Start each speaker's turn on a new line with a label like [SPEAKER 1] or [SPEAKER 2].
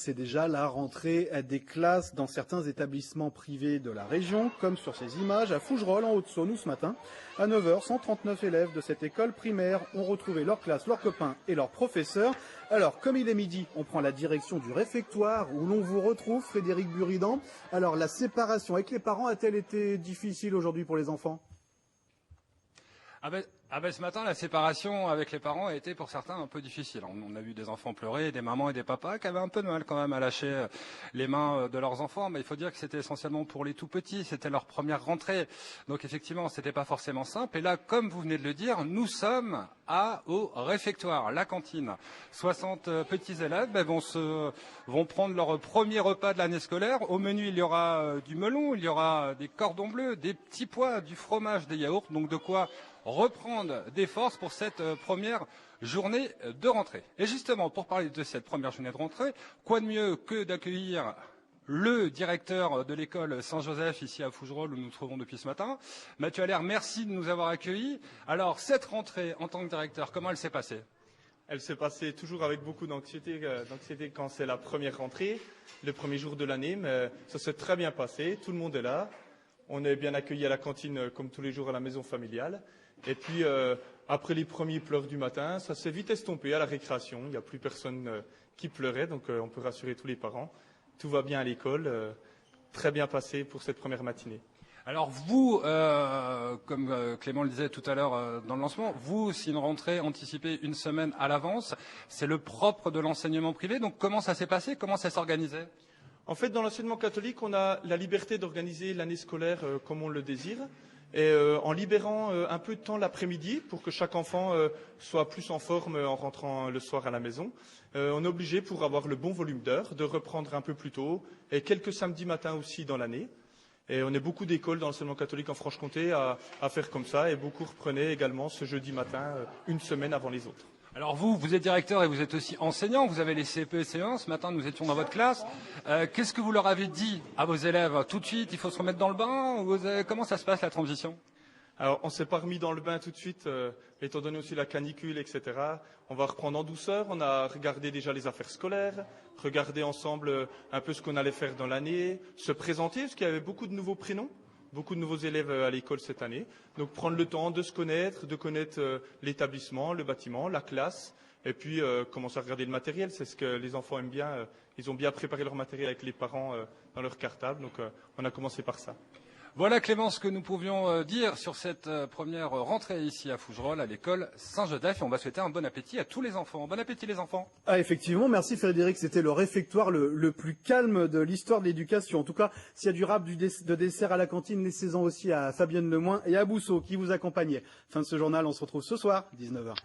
[SPEAKER 1] c'est déjà la rentrée des classes dans certains établissements privés de la région, comme sur ces images à Fougerolles, en Haute-Saône, où ce matin, à 9 h, 139 élèves de cette école primaire ont retrouvé leur classe, leurs copains et leurs professeurs. Alors, comme il est midi, on prend la direction du réfectoire où l'on vous retrouve, Frédéric Buridan. Alors, la séparation avec les parents a-t-elle été difficile aujourd'hui pour les enfants ?
[SPEAKER 2] Ce matin, la séparation avec les parents a été pour certains un peu difficile. On a vu des enfants pleurer, des mamans et des papas qui avaient un peu de mal quand même à lâcher les mains de leurs enfants. Mais il faut dire que c'était essentiellement pour les tout petits, c'était leur première rentrée. Donc effectivement, c'était pas forcément simple. Et là, comme vous venez de le dire, nous sommes au réfectoire, la cantine. 60 petits élèves vont prendre leur premier repas de l'année scolaire. Au menu, il y aura du melon, il y aura des cordons bleus, des petits pois, du fromage, des yaourts. Donc de quoi reprendre des forces pour cette première journée de rentrée. Et justement, pour parler de cette première journée de rentrée, quoi de mieux que d'accueillir le directeur de l'école Saint-Joseph ici à Fougerolles où nous nous trouvons depuis ce matin. Mathieu Allaire, merci de nous avoir accueillis. Alors, cette rentrée en tant que directeur, comment elle s'est passée ?
[SPEAKER 3] Elle s'est passée toujours avec beaucoup d'anxiété quand c'est la première rentrée, le premier jour de l'année, mais ça s'est très bien passé, tout le monde est là. On est bien accueillis à la cantine comme tous les jours à la maison familiale. Et puis, après les premiers pleurs du matin, ça s'est vite estompé à la récréation. Il n'y a plus personne qui pleurait, donc on peut rassurer tous les parents. Tout va bien à l'école, très bien passé pour cette première matinée.
[SPEAKER 2] Alors vous, comme Clément le disait tout à l'heure dans le lancement, vous, c'est une rentrée anticipée une semaine à l'avance. C'est le propre de l'enseignement privé. Donc comment ça s'est passé ? Comment ça s'organisait ?
[SPEAKER 3] En fait, dans l'enseignement catholique, on a la liberté d'organiser l'année scolaire comme on le désire. Et en libérant un peu de temps l'après-midi pour que chaque enfant soit plus en forme en rentrant le soir à la maison, on est obligé, pour avoir le bon volume d'heures, de reprendre un peu plus tôt et quelques samedis matins aussi dans l'année. Et on est beaucoup d'écoles dans l'enseignement catholique en Franche-Comté à faire comme ça et beaucoup reprenaient également ce jeudi matin, une semaine avant les autres.
[SPEAKER 2] Alors vous êtes directeur et vous êtes aussi enseignant, vous avez les CP et CE1, ce matin nous étions dans votre classe. Qu'est-ce que vous leur avez dit à vos élèves ? Tout de suite, il faut se remettre dans le bain ? Comment ça se passe la transition ?
[SPEAKER 3] Alors on ne s'est pas remis dans le bain tout de suite, étant donné aussi la canicule, etc. On va reprendre en douceur, on a regardé déjà les affaires scolaires, regardé ensemble un peu ce qu'on allait faire dans l'année, se présenter, parce qu'il y avait beaucoup de nouveaux prénoms. Beaucoup de nouveaux élèves à l'école cette année. Donc prendre le temps de se connaître, de connaître l'établissement, le bâtiment, la classe, et puis commencer à regarder le matériel. C'est ce que les enfants aiment bien. Ils ont bien préparé leur matériel avec les parents dans leur cartable. Donc on a commencé par ça.
[SPEAKER 2] Voilà Clément ce que nous pouvions dire sur cette première rentrée ici à Fougerolles, à l'école Saint-Joseph. Et on va souhaiter un bon appétit à tous les enfants. Bon appétit les enfants.
[SPEAKER 1] Ah effectivement, merci Frédéric, c'était le réfectoire le plus calme de l'histoire de l'éducation. En tout cas, s'il y a du rap de dessert à la cantine, laissez-en aussi à Fabienne Lemoin et à Bousseau qui vous accompagnaient. Fin de ce journal, on se retrouve ce soir, 19 h.